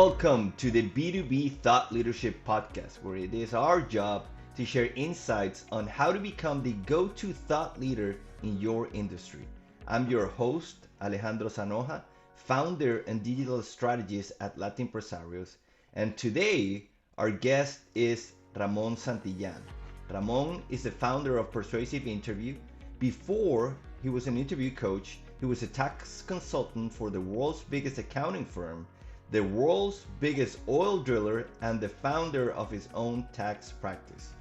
Welcome to the B2B Thought Leadership Podcast, where it is our job to share insights on how to become the go to thought leader in your industry. I'm your host, Alejandro Sanoja, founder and digital strategist at Latin Empresarios, and today our guest is Ramon Santillan. Ramon is the founder of Persuasive Interview. Before he was an interview coach, he was a tax consultant for the world's biggest accounting firm, the world's biggest oil driller, and the founder of his own tax practice.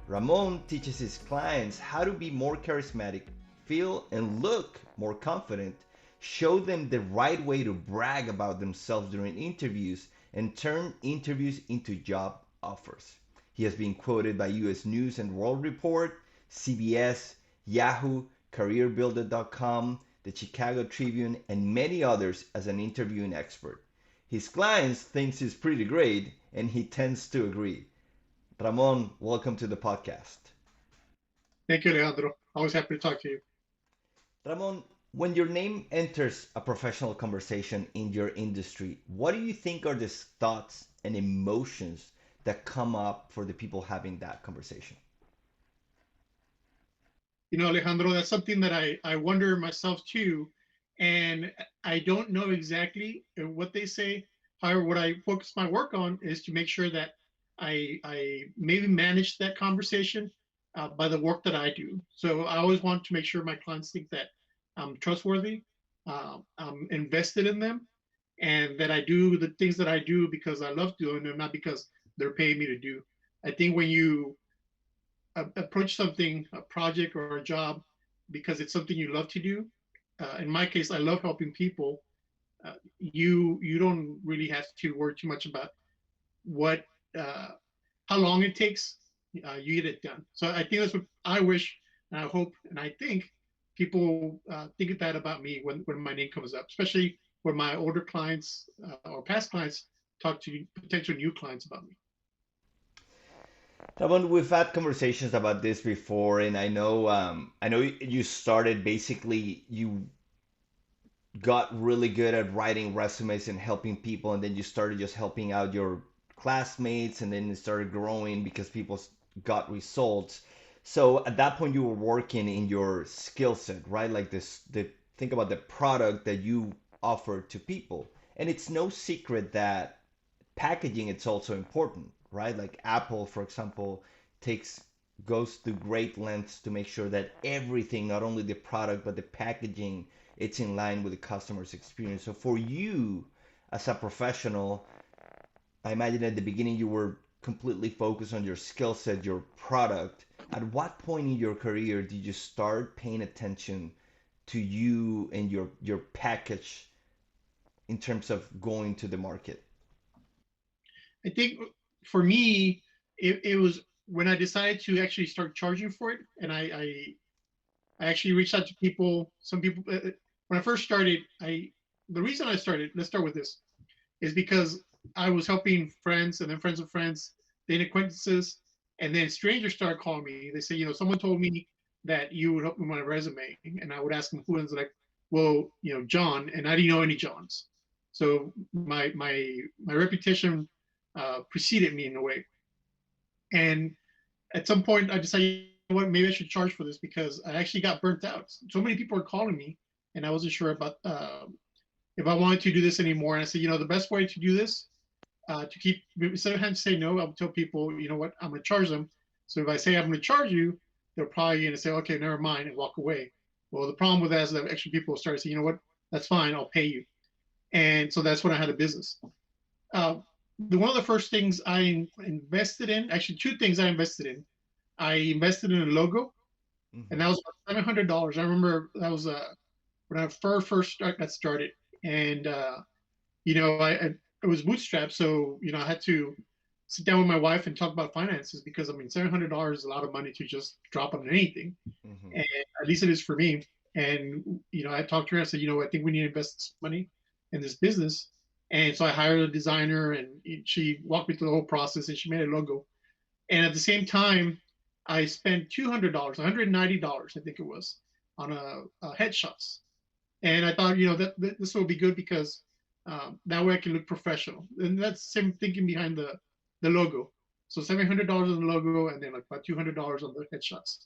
Ramon teaches his clients how to be more charismatic, feel and look more confident, show them the right way to brag about themselves during interviews, and turn interviews into job offers. He has been quoted by US News and World Report, CBS, Yahoo, CareerBuilder.com, the Chicago Tribune, and many others as an interviewing expert. His clients think he's pretty great, and he tends to agree. Ramon, welcome to the podcast. Thank you, Alejandro. Always happy to talk to you. Ramon, when your name enters a professional conversation in your industry, what do you think are the thoughts and emotions that come up for the people having that conversation? Alejandro, that's something that I wonder myself too. And I don't know exactly what they say. However, what I focus my work on is to make sure that I maybe manage that conversation by the work that I do. So I always want to make sure my clients think that I'm trustworthy, I'm invested in them, and that I do the things that I do because I love doing them, not because they're paying me to do. I think when you approach something, a project or a job, because it's something you love to do. In my case, I love helping people. You don't really have to worry too much about what how long it takes. You get it done. So I think that's what I wish, and I hope, and I think people think that about me when my name comes up, especially when my older clients or past clients talk to potential new clients about me. Ramon, we've had conversations about this before, and I know you started basically you got really good at writing resumes and helping people, and then you started just helping out your classmates, and then it started growing because people got results. So at that point, you were working in your skill set, right? Like the think about the product that you offer to people, and it's no secret that packaging it's also important, right? Like Apple, for example, takes goes to great lengths to make sure that everything, not only the product but the packaging, it's in line with the customer's experience. So for you as a professional, I imagine at the beginning you were completely focused on your skill set, your product. At what point in your career did you start paying attention to you and your package in terms of going to the market? I think for me, it was when I decided to actually start charging for it, and I actually reached out to people. Some people when I first started, I the reason I started. Let's start with this, is because I was helping friends and then friends of friends, then acquaintances, and then strangers started calling me. They say, someone told me that you would help me with my resume, and I would ask them who, and it's like, well, John, and I didn't know any Johns. So my reputation preceded me in a way. And at some point, I decided, what, maybe I should charge for this because I actually got burnt out. So many people are calling me, and I wasn't sure about if I wanted to do this anymore. And I said, the best way to do this, to keep, instead of having to say no, I'll tell people, you know what, I'm going to charge them. So if I say I'm going to charge you, they're probably going to say, okay, never mind, and walk away. Well, the problem with that is that actually people started saying, you know what, that's fine, I'll pay you. And so that's when I had a business. One of the first things I invested in, actually two things I invested in. I invested in a logo, and Hmm. that was about $700. I remember that was when I got started, and it was bootstrapped, so I had to sit down with my wife and talk about finances because I mean $700 is a lot of money to just drop on anything, Hmm. and at least it is for me. And I talked to her. I said, I think we need to invest this money in this business. And so I hired a designer, and she walked me through the whole process, and she made a logo. And at the same time, I spent $200, $190, I think it was, on a headshots. And I thought, that this will be good because That way I can look professional. And that's the same thinking behind the logo. So $700 on the logo, and then like about $200 on the headshots.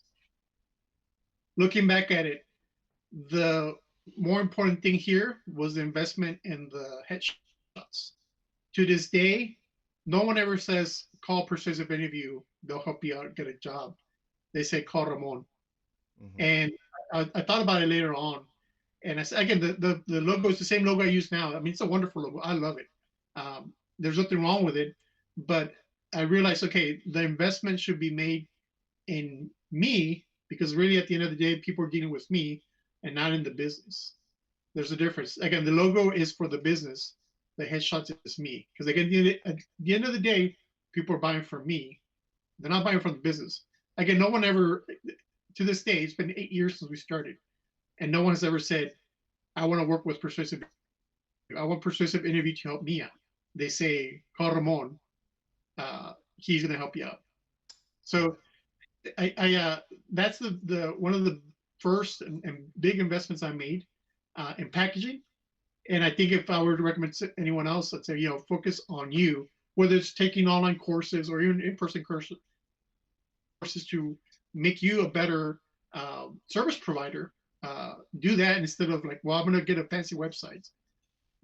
Looking back at it, the more important thing here was the investment in the headshots. To this day, no one ever says call Persuasive Interview, they'll help you out get a job. They say call Ramon. Hmm. And I thought about it later on. And I said, again, the logo is the same logo I use now. I mean, it's a wonderful logo. I love it. There's nothing wrong with it. But I realized, okay, the investment should be made in me, because really at the end of the day, people are dealing with me and not in the business. There's a difference. Again, the logo is for the business. The headshots is me. Because again, at the end of the day, people are buying from me. They're not buying from the business. Again, no one ever, to this day, it's been 8 years since we started, and no one has ever said, I want to work with Persuasive. I want Persuasive Interview to help me out. They say, call Ramon. He's going to help you out. So I that's the one of the first and big investments I made in packaging. And I think if I were to recommend to anyone else, I'd say, focus on you, whether it's taking online courses or even in-person courses to make you a better service provider. Do that instead of like, well, I'm going to get a fancy website.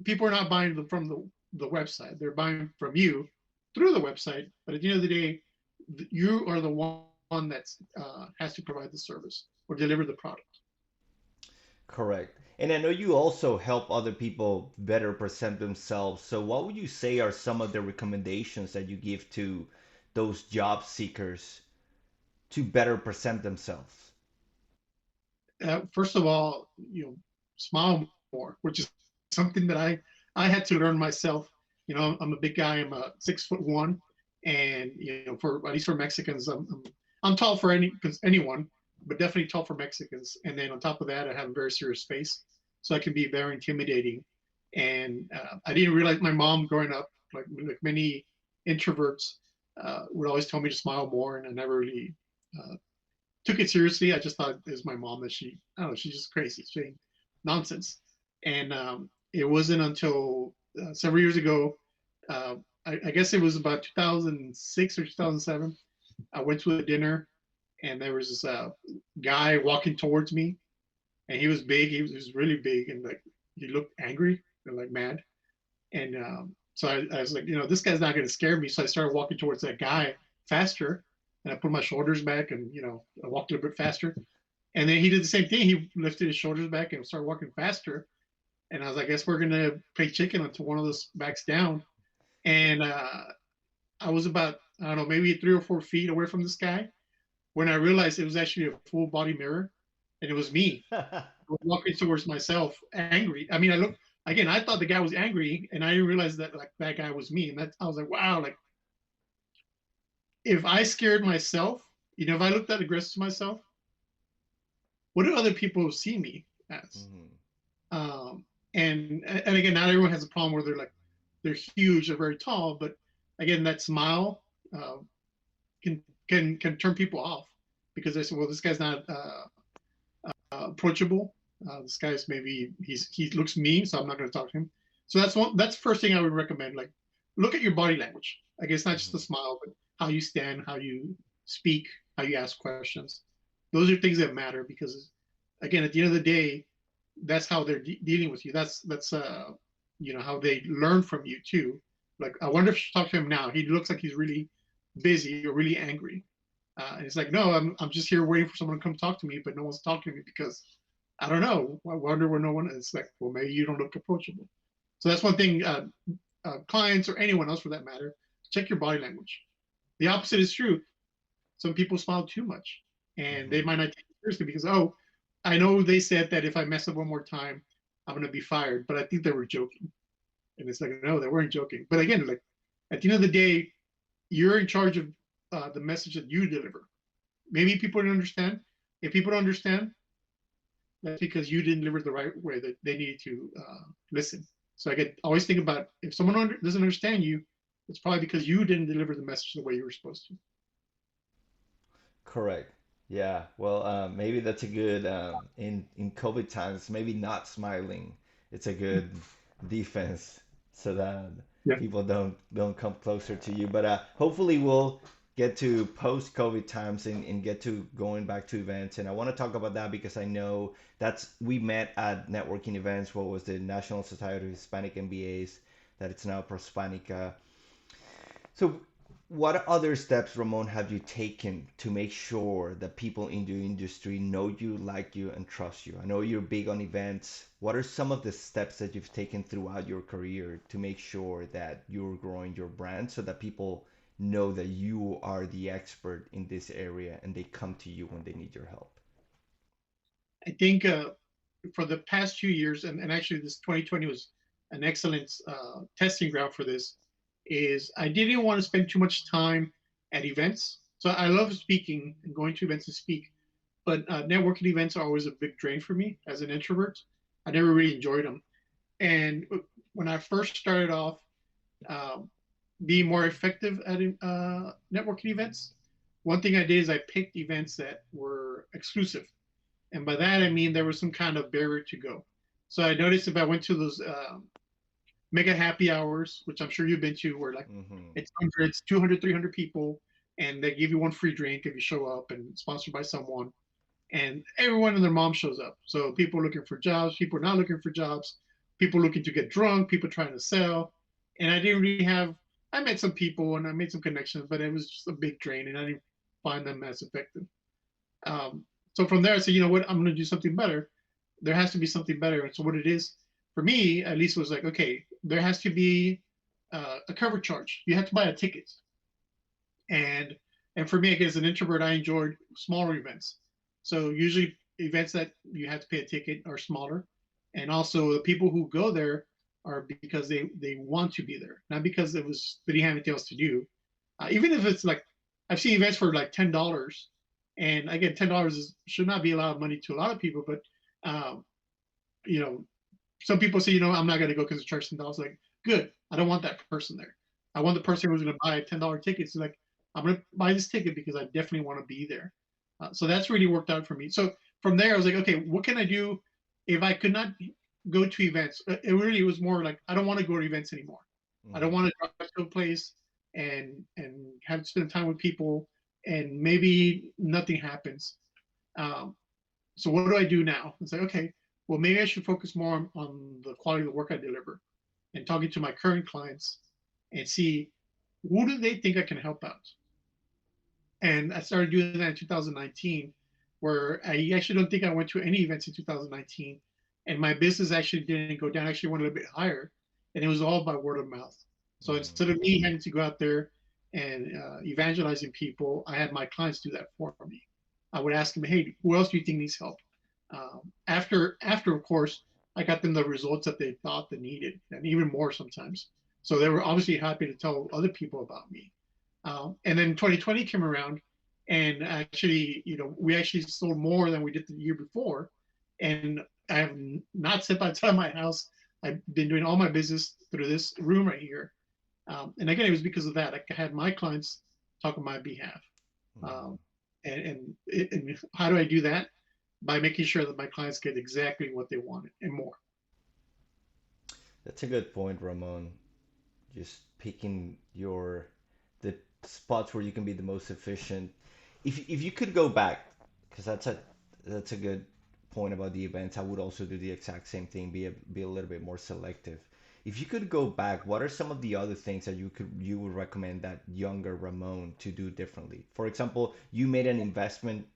People are not buying them from the website. They're buying from you through the website. But at the end of the day, you are the one that has to provide the service or deliver the product. Correct. And I know you also help other people better present themselves. So, what would you say are some of the recommendations that you give to those job seekers to better present themselves? First of all, smile more, which is something that I had to learn myself. I'm a big guy. I'm a 6'1", and for at least for Mexicans, I'm tall for anyone, but definitely tall for Mexicans. And then on top of that, I have a very serious face, so I can be very intimidating. And I didn't realize my mom growing up, like many introverts, would always tell me to smile more, and I never really took it seriously. I just thought it was my mom that I don't know, she's just crazy, she's nonsense. And it wasn't until several years ago, uh, I guess it was about 2006 or 2007. I went to a dinner, and there was this guy walking towards me, and he was big. He was really big, and like he looked angry and like mad. And so I was like, this guy's not going to scare me. So I started walking towards that guy faster, and I put my shoulders back, and I walked a little bit faster. And then he did the same thing. He lifted his shoulders back and started walking faster. And I was like, I guess we're gonna play chicken until one of us backs down. And I was about, I don't know, maybe 3 or 4 feet away from this guy when I realized it was actually a full body mirror, and it was me walking towards myself, angry. I mean, I looked again. I thought the guy was angry, and I didn't realize that like that guy was me. And I was like, wow, like if I scared myself, if I looked that aggressive to myself, what do other people see me as? Hmm. Um, and again, not everyone has a problem where they're huge, they're very tall, but again, that smile uh, can turn people off because they say, well, this guy's not approachable. This guy's maybe he looks mean, so I'm not going to talk to him. So that's the first thing I would recommend. Like, look at your body language. I guess not just the Hmm. smile, but how you stand, how you speak, how you ask questions. Those are things that matter because, again, at the end of the day, that's how they're dealing with you. That's how they learn from you too. Like, I wonder if you talk to him now. He looks like he's really busy or really angry. And it's like, no, I'm just here waiting for someone to come talk to me, but no one's talking to me because I don't know. I wonder where no one is. It's like, well, maybe you don't look approachable. So that's one thing. Clients or anyone else for that matter, check your body language. The opposite is true. Some people smile too much, and they Hmm. might not take it seriously because, oh, I know they said that if I mess up one more time, I'm gonna be fired, but I think they were joking. And it's like, no, they weren't joking. But again, like at the end of the day, you're in charge of the message that you deliver. Maybe people don't understand. If people don't understand, that's because you didn't deliver the right way that they needed to listen. So I get always think about if someone doesn't understand you, it's probably because you didn't deliver the message the way you were supposed to. Correct. Yeah. Well, maybe that's a good in COVID times. Maybe not smiling. It's a good defense. so that Yeah. people don't come closer to you. But hopefully we'll get to post COVID times and get to going back to events. And I want to talk about that because I know that's we met at networking events. What was the National Society of Hispanic MBAs? That it's now Prospanica. So, what other steps, Ramon, have you taken to make sure that people in the industry know you, like you, and trust you? I know you're big on events. What are some of the steps that you've taken throughout your career to make sure that you're growing your brand so that people know that you are the expert in this area and they come to you when they need your help? I think for the past 2 years, and actually this 2020 was an excellent testing ground for this, is I didn't want to spend too much time at events. So I love speaking and going to events to speak, but networking events are always a big drain for me as an introvert. I never really enjoyed them. And when I first started off um, being more effective at networking events, one thing I did is I picked events that were exclusive. And by that, I mean there was some kind of barrier to go. So I noticed if I went to those mega happy hours, which I'm sure you've been to, where like Hmm. it's hundreds, 200, 300 people, and they give you one free drink if you show up and sponsored by someone. And everyone and their mom shows up. So people looking for jobs, people not looking for jobs, people looking to get drunk, people trying to sell. And I didn't really have, I met some people and I made some connections, but it was just a big drain and I didn't find them as effective. So from there, I said, you know what, I'm going to do something better. There has to be something better. And so what it is for me, at least, was like, okay, there has to be a cover charge. You have to buy a ticket. And and for me, again, as an introvert, I enjoyed smaller events. So usually events that you have to pay a ticket are smaller, and also the people who go there are because they want to be there, not because they didn't have anything else to do. Even if it's like I've seen events for like $10, and again, $10 should not be a lot of money to a lot of people, but um, you know, some people say, I'm not going to go because it's charged $10. Like, good, I don't want that person there. I want the person who's going to buy a $10 ticket. So like, I'm going to buy this ticket because I definitely want to be there. So that's really worked out for me. So from there, I was like, okay, what can I do if I could not go to events? It really was more like I don't want to go to events anymore. I don't Hmm. want to drive to a place and have to spend time with people and maybe nothing happens. Um, so what do I do now? It's like, okay, well, maybe I should focus more on the quality of the work I deliver and talking to my current clients and see who do they think I can help out. And I started doing that in 2019, where I actually don't think I went to any events in 2019. And my business actually didn't go down, actually went a little bit higher. And it was all by word of mouth. So instead of me having to go out there and evangelizing people, I had my clients do that for me. I would ask them, hey, who else do you think needs help? After, of course, I got them the results that they thought they needed, and even more sometimes. So they were obviously happy to tell other people about me. And then 2020 came around, and actually, we actually sold more than we did the year before. And I have not stepped outside my house. I've been doing all my business through this room right here. And again, it was because of that. I had my clients talk on my behalf. Hmm. Um, and how do I do that? By making sure that my clients get exactly what they wanted and more. That's a good point, Ramon. Just picking your the spots where you can be the most efficient. If you could go back, because that's a good point about the events. I would also do the exact same thing. Be a little bit more selective. If you could go back, what are some of the other things that you would recommend that younger Ramon to do differently? For example, you made an investment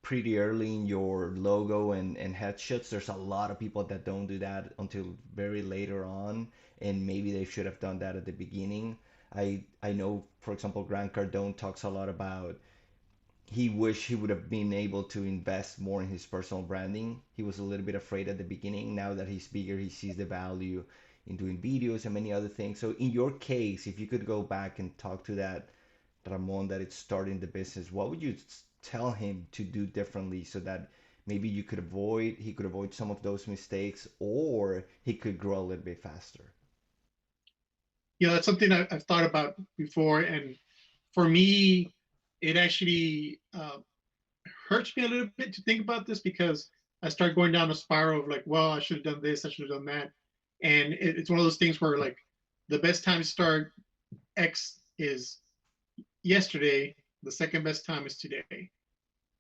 pretty early in your logo and headshots. There's a lot of people that don't do that until very later on, and maybe they should have done that at the beginning. I know, for example, Grant Cardone talks a lot about he wished he would have been able to invest more in his personal branding. He was a little bit afraid at the beginning. Now that he's bigger, he sees the value in doing videos and many other things. So in your case, if you could go back and talk to that Ramon that is starting the business, what would you tell him to do differently so that maybe he could avoid some of those mistakes, or he could grow a little bit faster? That's something I've thought about before. And for me, it actually hurts me a little bit to think about this because I start going down a spiral of like, well, I should have done this, I should have done that. And it's one of those things where like the best time to start X is yesterday. The second best time is today.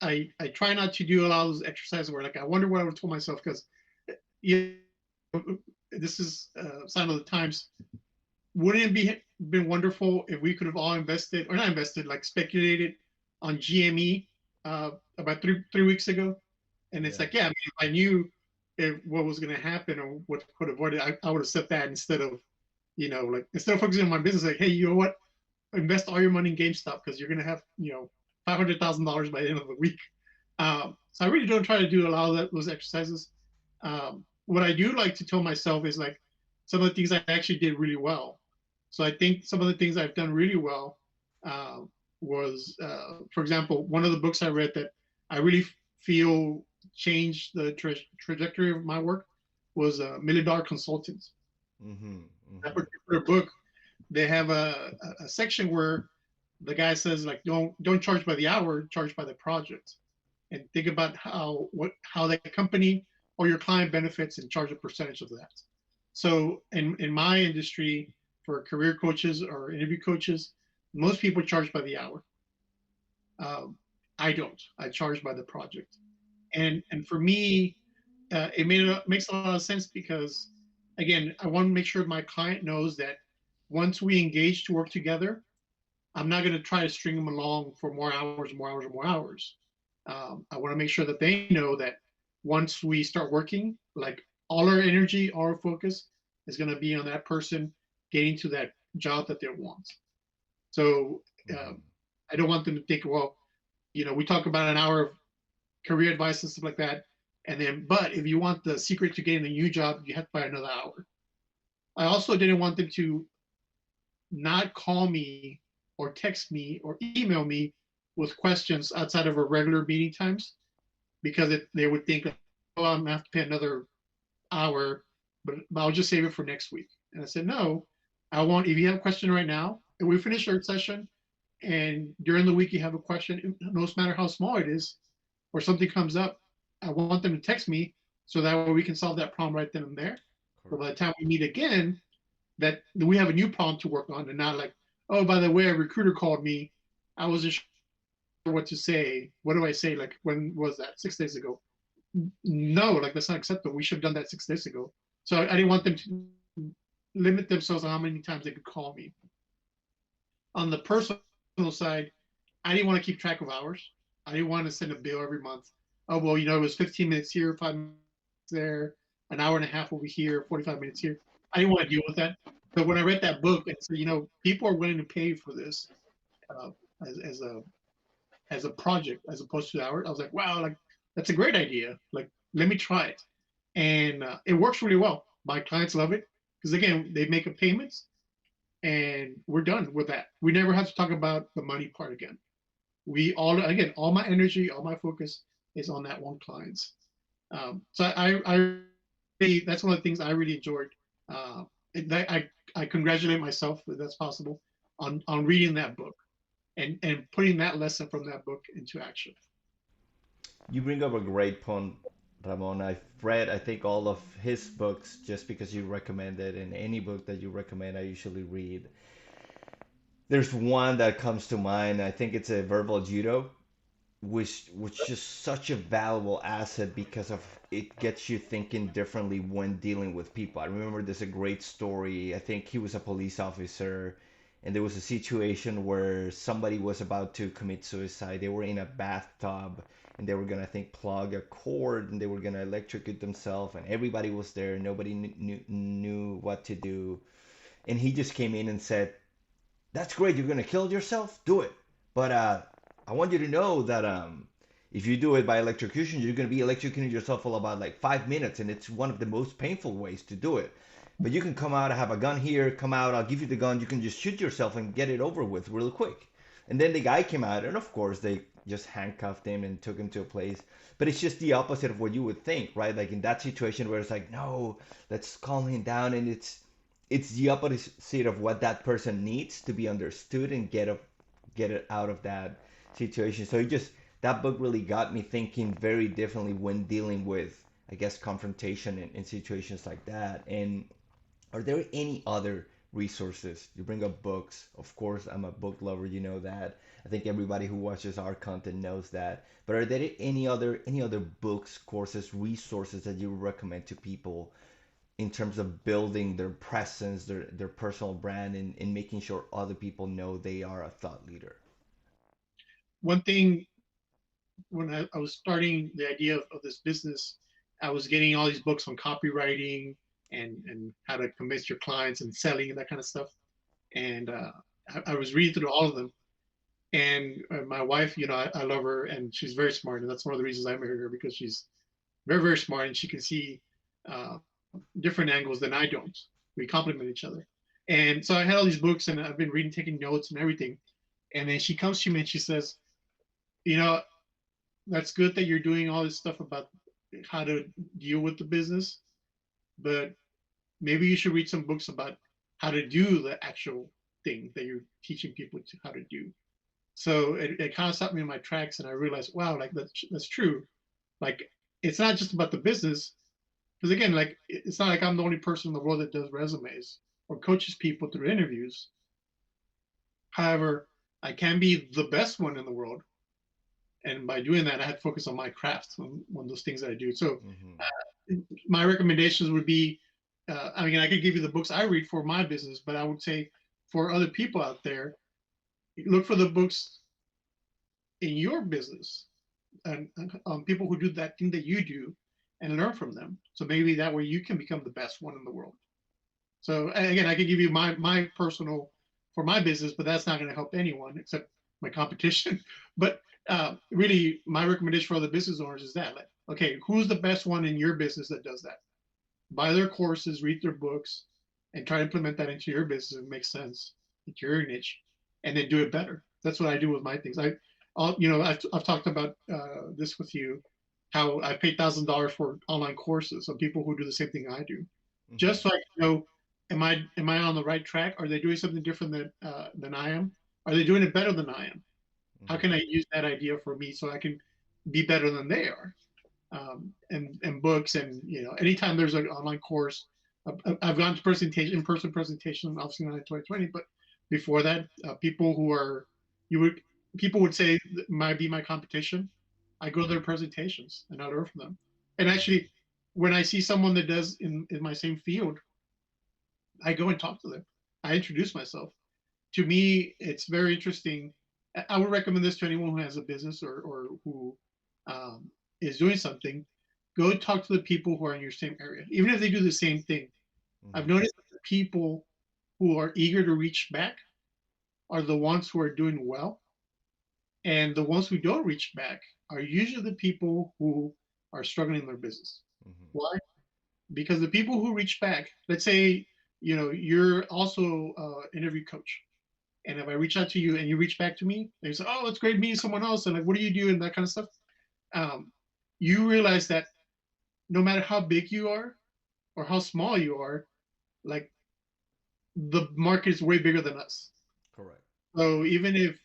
I try not to do a lot of those exercises where like I wonder what I would have told myself, because you know, this is sign of the times. Wouldn't it be been wonderful if we could have all invested, or not invested, like speculated on GME about three weeks ago? And it's Yeah. like, yeah, I mean, if I knew what was going to happen or what could avoid it, I would have said that instead of, like instead of focusing on my business, like, hey, you know what? Invest all your money in GameStop because you're going to have, $500,000 by the end of the week. So I really don't try to do a lot of those exercises. What I do like to tell myself is like some of the things I actually did really well. So I think some of the things I've done really well uh, was, for example, one of the books I read that I really feel changed the trajectory of my work was Million Dollar Consultants. Mm-hmm. That Mm-hmm. particular book, they have a section where the guy says like, don't charge by the hour, charge by the project, and think about how that company or your client benefits and charge a percentage of that. So in my industry, for career coaches or interview coaches, most people charge by the hour. Um, I don't. I charge by the project. And for me, makes a lot of sense because, again, I want to make sure my client knows that once we engage to work together, I'm not going to try to string them along for more hours, more hours, and more hours. I want to make sure that they know that once we start working, like all our energy, all our focus is going to be on that person getting to that job that they want. So uh, Mm-hmm. I don't want them to think, well, we talk about an hour of career advice and stuff like that, and then, but if you want the secret to getting a new job, you have to buy another hour. I also didn't want them to not call me or text me or email me with questions outside of our regular meeting times, because they would think, oh, I'm gonna have to pay another hour, but I'll just save it for next week. And I said, no, I want, if you have a question right now, and we finish our session, and during the week you have a question, no matter how small it is, or something comes up, I want them to text me so that way we can solve that problem right then and there. So by Correct. the time we meet again, that we have a new problem to work on, and not like, oh, by the way, a recruiter called me. I wasn't sure what to say. What do I say? Like, when was that? 6 days ago. No, like that's not acceptable. We should have done that 6 days ago. So I didn't want them to limit themselves on how many times they could call me. On the personal side, I didn't want to keep track of hours. I didn't want to send a bill every month. Oh, well, it was 15 minutes here, 5 minutes there, an hour and a half over here, 45 minutes here. I didn't want to deal with that. But when I read that book and said, people are willing to pay for this uh, as a project as opposed to hours, I was like, wow, like that's a great idea. Like, let me try it. And it works really well. My clients love it because, again, they make a payments and we're done with that. We never have to talk about the money part again. All my energy, all my focus is on that one client. So that's one of the things I really enjoyed. Uh, I congratulate myself, if that's possible, on reading that book and putting that lesson from that book into action. You bring up a great point, Ramon. I've read, I think, all of his books just because you recommend it, and any book that you recommend, I usually read. There's one that comes to mind. I think it's a verbal judo, which is such a valuable asset because of it gets you thinking differently when dealing with people. I remember there's a great story. I think he was a police officer, and there was a situation where somebody was about to commit suicide. They were in a bathtub, and they were gonna, I think, plug a cord, and they were gonna electrocute themselves, and everybody was there. Nobody knew what to do, and he just came in and said, "That's great. You're gonna kill yourself. Do it. But I want you to know that if you do it by electrocution, you're gonna be electrocuting yourself for about like 5 minutes, and it's one of the most painful ways to do it. But you can come out. I have a gun here. Come out. I'll give you the gun. You can just shoot yourself and get it over with real quick." And then the guy came out, and of course they just handcuffed him and took him to a place. But it's just the opposite of what you would think, right? Like in that situation where it's like, no, let's calm him down, and it's the opposite of what that person needs to be understood and get it out of that situation. So it just that book really got me thinking very differently when dealing with, I guess, confrontation in situations like that. And Are there any other resources? You bring up books. Of course, I'm a book lover, you know that. I think everybody who watches our content knows that. But are there any other books, courses, resources that you recommend to people in terms of building their presence, their personal brand, and making sure other people know they are a thought leader? One thing, when I was starting the idea of this business, I was getting all these books on copywriting and how to convince your clients and selling and that kind of stuff. And I was reading through all of them. And my wife, I love her, and she's very smart, and that's one of the reasons I married her, because she's very, very smart, and she can see uh, different angles than I don't. We complement each other. And so I had all these books, and I've been reading, taking notes and everything. And then she comes to me and she says, you know, that's good that you're doing all this stuff about how to deal with the business, but maybe you should read some books about how to do the actual thing that you're teaching people to how to do. So it kind of stopped me in my tracks, and I realized, wow, like that's true. Like, it's not just about the business, because again, like, it's not like I'm the only person in the world that does resumes or coaches people through interviews. However, I can be the best one in the world, and by doing that, I had to focus on my craft, on those things that I do. So Hmm. my recommendations would be, I mean, I could give you the books I read for my business, but I would say for other people out there, look for the books in your business, and people who do that thing that you do, and learn from them. So maybe that way you can become the best one in the world. So again, I could give you my personal for my business, but that's not going to help anyone except my competition. But really, my recommendation for other business owners is that, like, okay, who's the best one in your business that does that? Buy their courses, read their books, and try to implement that into your business. It makes sense into your niche, and then do it better. That's what I do with my things. I've talked about this with you, how I pay $1,000 for online courses of people who do the same thing I do, Hmm. just so I can know, am I on the right track? Are they doing something different than I am? Are they doing it better than I am? How can Hmm. I use that idea for me so I can be better than they are? And books, and anytime there's an online course, I've gone to in-person presentation, obviously not in 2020, but before that, people who are you would people would say might be my competition. I go to their presentations and I learn from them. And actually, when I see someone that does in my same field, I go and talk to them. I introduce myself. To me, it's very interesting. I would recommend this to anyone who has a business, or who um, is doing something. Go talk to the people who are in your same area, even if they do the same thing. I've Hmm. noticed that the people who are eager to reach back are the ones who are doing well, and the ones who don't reach back are usually the people who are struggling in their business. Hmm. Why? Because the people who reach back, let's say, you're also an interview coach, and if I reach out to you and you reach back to me and you say, "Oh, it's great meeting someone else," and like, "What do you do?" and that kind of stuff, um, you realize that no matter how big you are or how small you are, like, the market is way bigger than us. Correct. So even if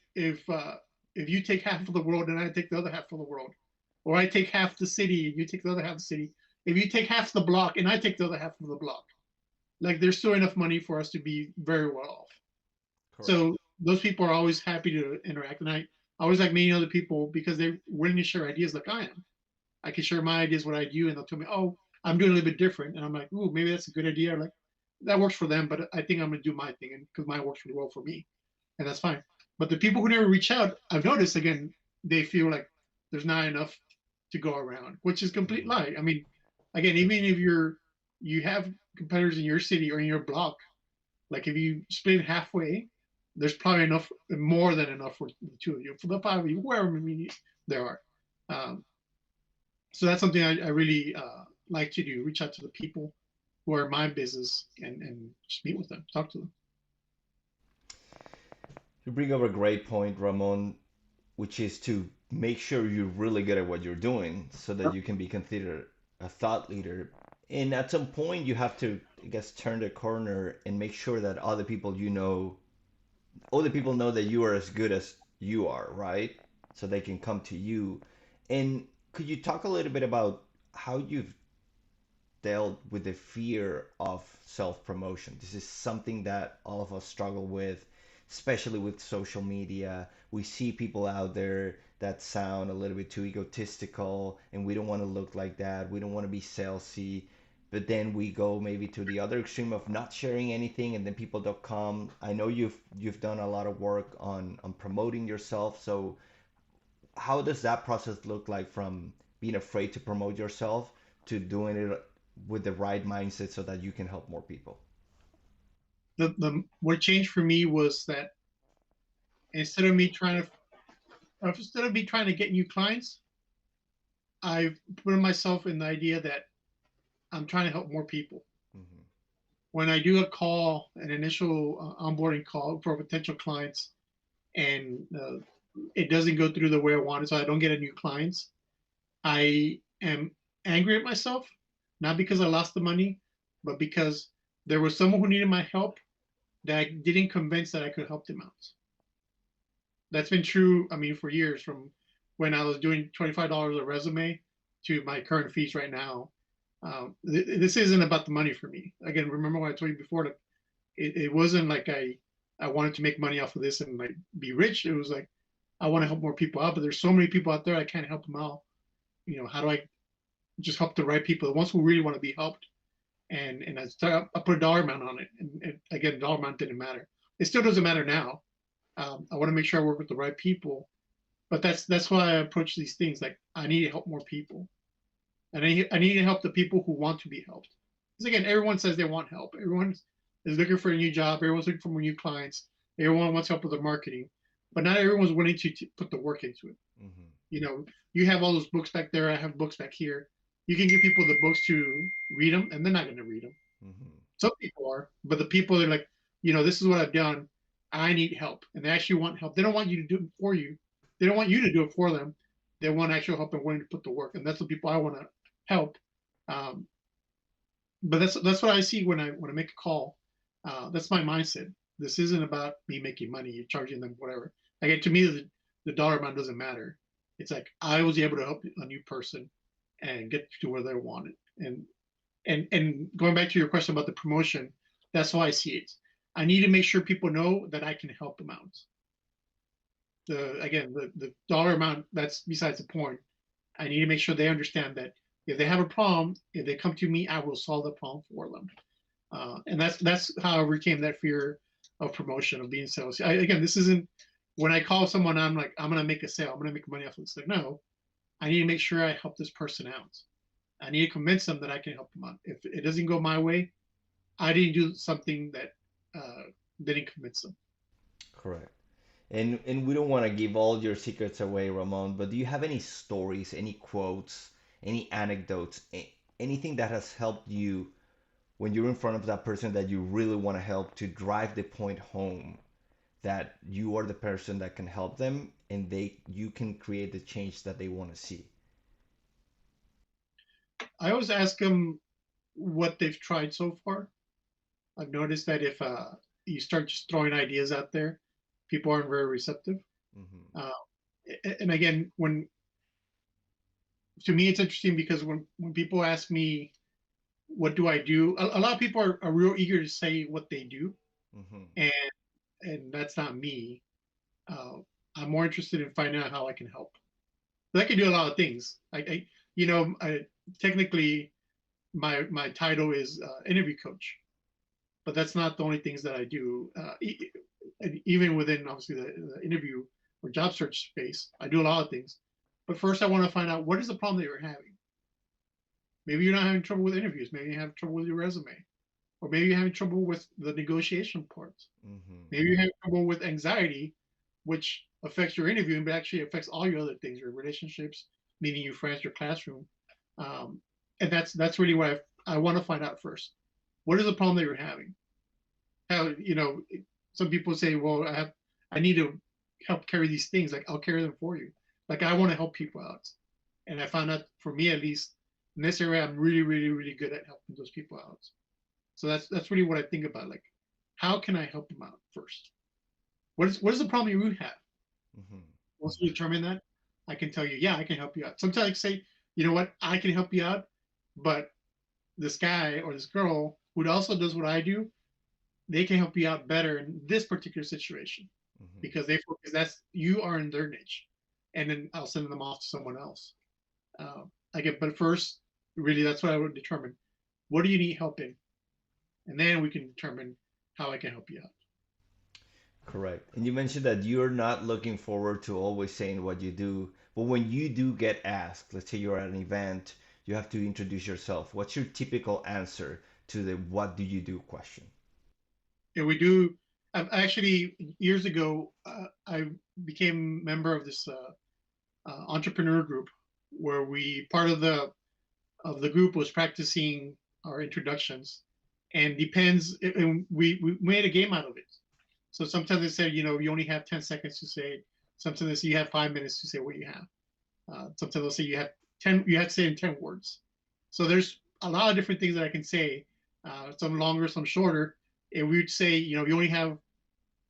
you take half of the world and I take the other half of the world, or I take half the city and you take the other half of the city, if you take half the block and I take the other half of the block, like, there's still enough money for us to be very well off. Correct. So those people are always happy to interact, and I always like meeting other people because they're willing to share ideas like I am. I can share my ideas, what I do, and they'll tell me, "Oh, I'm doing a little bit different," and I'm like, "Ooh, maybe that's a good idea." Like, that works for them, but I think I'm gonna do my thing, and because mine works really well for me, and that's fine. But the people who never reach out, I've noticed, again, they feel like there's not enough to go around, which is complete Hmm. lie. I mean, again, even if you have competitors in your city or in your block, like, if you split it halfway, there's probably enough, more than enough for the two of you, for the five of you, whoever many there are. Um, so that's something I really like to do: reach out to the people who are in my business, and just meet with them, talk to them. You bring up a great point, Ramon, which is to make sure you're really good at what you're doing so that you can be considered a thought leader. And at some point, you have to, I guess, turn the corner and make sure that other people know that you are as good as you are, right? So they can come to you. And could you talk a little bit about how you've dealt with the fear of self promotion. This is something that all of us struggle with, especially with social media. We see people out there that sound a little bit too egotistical, and we don't want to look like that. We don't want to be salesy. But then we go maybe to the other extreme of not sharing anything, and then people don't come. I know you've done a lot of work on promoting yourself. So how does that process look like from being afraid to promote yourself to doing it with the right mindset so that you can help more people? The what changed for me was that instead of me trying to get new clients, I've put myself in the idea that I'm trying to help more people. Mm-hmm. When I do a call, an initial onboarding call for potential clients, and it doesn't go through the way I wanted, so I don't get a new clients, I am angry at myself, not because I lost the money, but because there was someone who needed my help that I didn't convince that I could help them out. That's been true, I mean, for years, from when I was doing $25 a resume to my current fees right now. This isn't about the money for me. Again, remember what I told you before, that it wasn't like I wanted to make money off of this and like be rich. It was like I want to help more people out, but there's so many people out there I can't help them out. How do I just help the right people, the ones who really want to be helped? And I put a dollar amount on it, and again, dollar amount didn't matter. It still doesn't matter now. I want to make sure I work with the right people, but that's why I approach these things. Like, I need to help more people, and I need to help the people who want to be helped. Because again, everyone says they want help. Everyone is looking for a new job. Everyone's looking for new clients. Everyone wants help with their marketing, but not everyone's willing to put the work into it. Mm-hmm. You know, you have all those books back there. I have books back here. You can give people the books to read them, and they're not going to read them. Mm-hmm. Some people are, but the people are like, this is what I've done. I need help, and they actually want help. They don't want you to do it for you. They don't want you to do it for them. They want actual help and willing to put the work, and that's the people I want to help. Um, but that's what I see when I make a call. That's my mindset. This isn't about me making money, you're charging them whatever. Like, to me, the dollar amount doesn't matter. It's like I was able to help a new person and get to where they wanted. And going back to your question about the promotion, that's how I see it. I need to make sure people know that I can help them out. The dollar amount, that's besides the point. I need to make sure they understand that if they have a problem, if they come to me, I will solve the problem for them. And that's how I overcame that fear of promotion, of being sales. Again, this isn't when I call someone, I'm like, I'm gonna make a sale, I'm gonna make money off of this. Like, no, I need to make sure I help this person out. I need to convince them that I can help them out. If it doesn't go my way, I didn't do something that uh, didn't convince them. Correct. And we don't want to give all your secrets away, Ramon, but do you have any stories, any quotes, any anecdotes, anything that has helped you when you're in front of that person that you really want to help to drive the point home that you are the person that can help them and you can create the change that they want to see? I always ask them what they've tried so far. I've noticed that if you start just throwing ideas out there, people aren't very receptive. Mm-hmm. Uh, and again, when to me, it's interesting because when people ask me, what do I do? A lot of people are real eager to say what they do, Mm-hmm. and that's not me. Uh, I'm more interested in finding out how I can help. But I can do a lot of things. Technically, my title is interview coach, but that's not the only things that I do. Even within obviously the interview or job search space, I do a lot of things. But first, I want to find out what is the problem that you're having. Maybe you're not having trouble with interviews. Maybe you have trouble with your resume, or maybe you're having trouble with the negotiation part. Mm-hmm. Maybe you're having trouble with anxiety, which affects your interviewing, but actually affects all your other things, your relationships, meeting your friends, your classroom. Um, and that's really what I want to find out first. What is the problem that you're having? How, some people say, well, I need to help carry these things. Like, I'll carry them for you. Like, I want to help people out. And I found out, for me at least, in this area, I'm really, really, really good at helping those people out. So that's really what I think about. Like, how can I help them out first? What is the problem you have? Mm-hmm. Once you Mm-hmm. determine that, I can tell you, yeah, I can help you out. Sometimes I say, you know what, I can help you out, but this guy or this girl who also does what I do, they can help you out better in this particular situation Hmm. because they focus. That's you are in their niche, and then I'll send them off to someone else. But first, really, that's what I would determine. What do you need help in, and then we can determine how I can help you out. Correct. And you mentioned that you're not looking forward to always saying what you do, but when you do get asked, let's say you're at an event, you have to introduce yourself. What's your typical answer to the what do you do question? And we do. I've actually years ago, I became a member of this entrepreneur group where we part of the group was practicing our introductions, and depends. And we made a game out of it. So sometimes they said, you only have 10 seconds to say it. Sometimes they say you have 5 minutes to say what you have. Sometimes they'll say you have 10. You have to say in 10 words. So there's a lot of different things that I can say. Some longer, some shorter. And we would say, you only have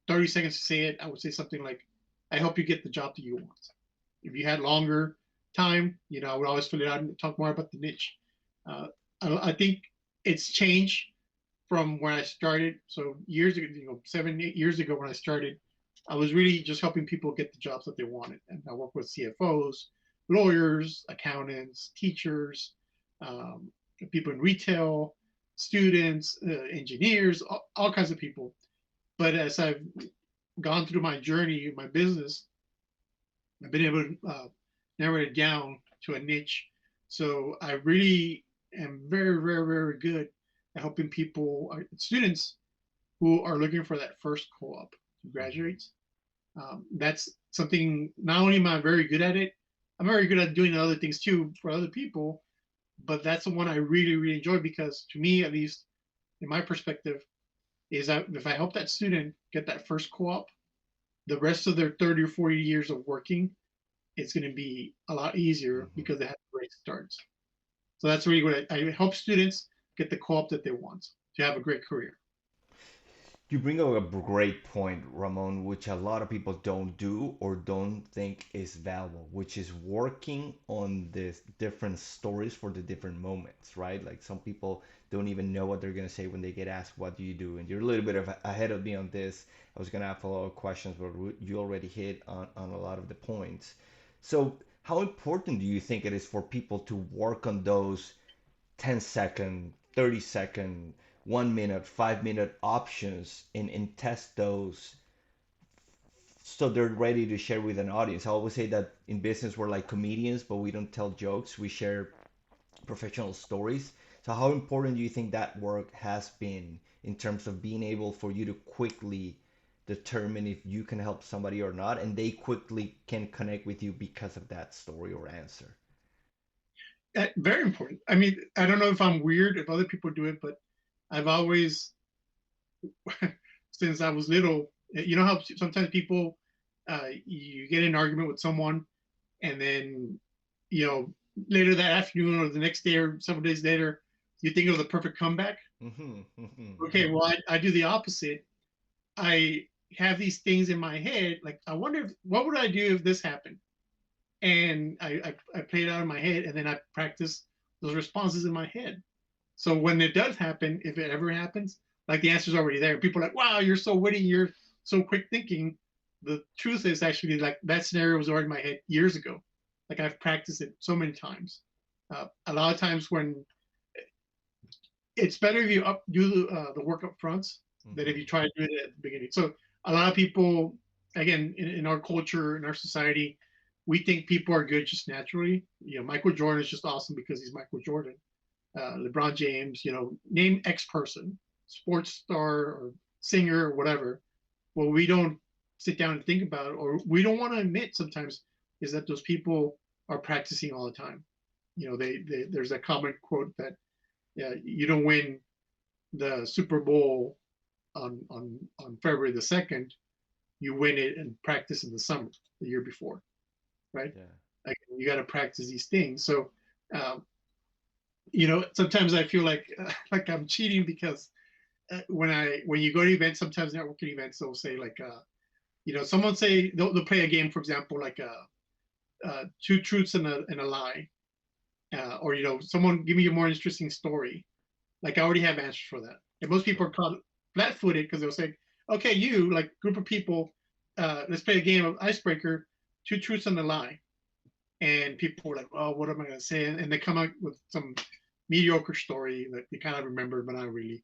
30 seconds to say it. I would say something like, "I hope you get the job that you want." If you had longer time, I would always fill it out and talk more about the niche. Uh, I think it's changed from when I started. So years ago, 7, 8 years ago when I started, I was really just helping people get the jobs that they wanted. And I work with CFOs, lawyers, accountants, teachers, um, people in retail, students, engineers, all kinds of people. But as I've gone through my journey, my business, I've been able to narrow it down to a niche. So I really am very, very, very good at helping people, students who are looking for that first co-op to Hmm. graduate. That's something, not only am I very good at it, I'm very good at doing other things too for other people, but that's the one I really, really enjoy because to me, at least in my perspective, is that if I help that student get that first co-op, the rest of their 30 or 40 years of working, it's going to be a lot easier Hmm. because they have great starts. So that's really what I help students get the co-op that they want to have a great career. You bring up a great point, Ramon, which a lot of people don't do or don't think is valuable, which is working on the different stories for the different moments, right? Like some people don't even know what they're going to say when they get asked, what do you do? And you're a little bit ahead of me on this. I was going to ask a lot of questions, but you already hit on a lot of the points. So, how important do you think it is for people to work on those 10-second, 30-second, 1 minute, 5 minute options and test those so they're ready to share with an audience? I always say that in business we're like comedians, but we don't tell jokes, we share professional stories. So, how important do you think that work has been in terms of being able for you to quickly determine if you can help somebody or not, and they quickly can connect with you because of that story or answer? Very important. I mean, I don't know if I'm weird if other people do it, but I've always, since I was little, how sometimes people, you get in an argument with someone, and then, you know, later that afternoon or the next day or several days later, you think of the perfect comeback. Hmm. Hmm. Okay, well, I do the opposite. I have these things in my head, like I wonder what would I do if this happened, and I play it out in my head, and then I practice those responses in my head. So when it does happen, if it ever happens, like the answer's already there. People are like, "Wow, you're so witty, you're so quick thinking." The truth is actually like that scenario was already in my head years ago. Like I've practiced it so many times. A lot of times when it's better if you do the work up front than if you Hmm. try to do it at the beginning. So a lot of people, again, in our culture, in our society, we think people are good just naturally. Michael Jordan is just awesome because he's Michael Jordan. LeBron James, name X person, sports star or singer or whatever. What we don't sit down and think about, or we don't want to admit sometimes, is that those people are practicing all the time. There's a common quote that, yeah, you don't win the Super Bowl on February the 2nd. You win it and practice in the summer the year before, right? Yeah. Like you got to practice these things. So, um, sometimes I feel like like I'm cheating because when you go to events, sometimes networking events, they'll say like, someone say they'll play a game, for example, like two truths and a lie, or someone give me a more interesting story. like I already have answers for that. And most people are caught flat-footed because they'll say, okay, you, like group of people, let's play a game of icebreaker, two truths and a lie. And people were like, oh, what am I going to say? And they come out with some mediocre story that you kind of remember, but not really.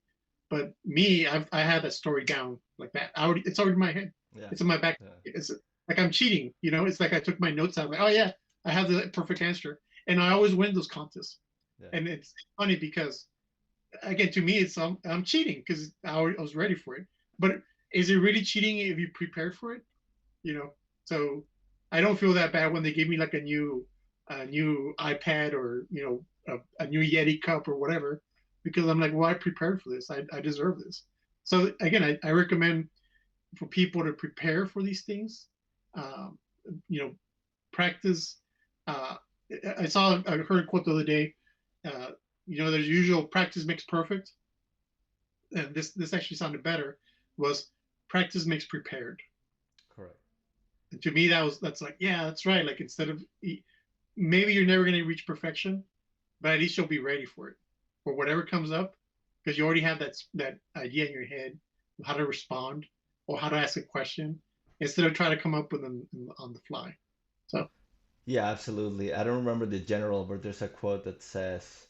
But me, I had that story down like that. It's already in my head. Yeah. It's in my back. Yeah. It's like I'm cheating, you know. It's like I took my notes out. Like, oh yeah, I have the perfect answer, and I always win those contests. Yeah. And it's funny because, again, to me, it's I'm cheating because I was ready for it. But is it really cheating if you prepared for it? You know. So I don't feel that bad when they give me like a new iPad or a new Yeti cup or whatever, because I'm like, well, I prepared for this. I deserve this. So again, I recommend for people to prepare for these things. Um, you know, practice. Uh, I heard a quote the other day. Uh, there's usual practice makes perfect, and this actually sounded better. Was practice makes prepared. Correct. And to me, that's like, yeah, that's right. Like instead of maybe you're never going to reach perfection, but at least you'll be ready for it, for whatever comes up, because you already have that idea in your head of how to respond or how to ask a question instead of trying to come up with them on the fly. So Yeah, absolutely. I don't remember the general, but there's a quote that says,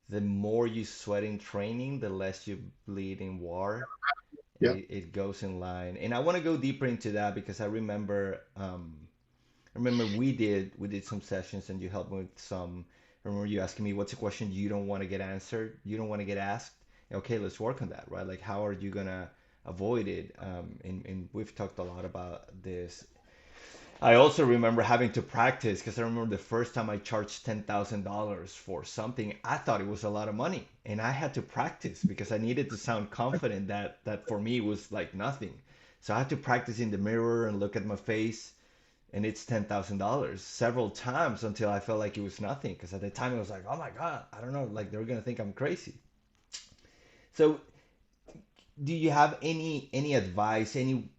"The more you sweat in training, the less you bleed in war." And yeah, it goes in line. And I want to go deeper into that because I remember we did some sessions and you helped me with some. I remember you asking me, what's a question you don't want to get answered, you don't want to get asked? Okay, let's work on that, right? Like, how are you gonna avoid it? And we've talked a lot about this. I also remember having to practice because I remember the first time I charged $10,000 for something, I thought it was a lot of money, and I had to practice because I needed to sound confident that for me was like nothing. So I had to practice in the mirror and look at my face, and it's $10,000 several times until I felt like it was nothing. Because at the time I was like, oh my God, I don't know, like they're gonna think I'm crazy. So do you have any advice, any,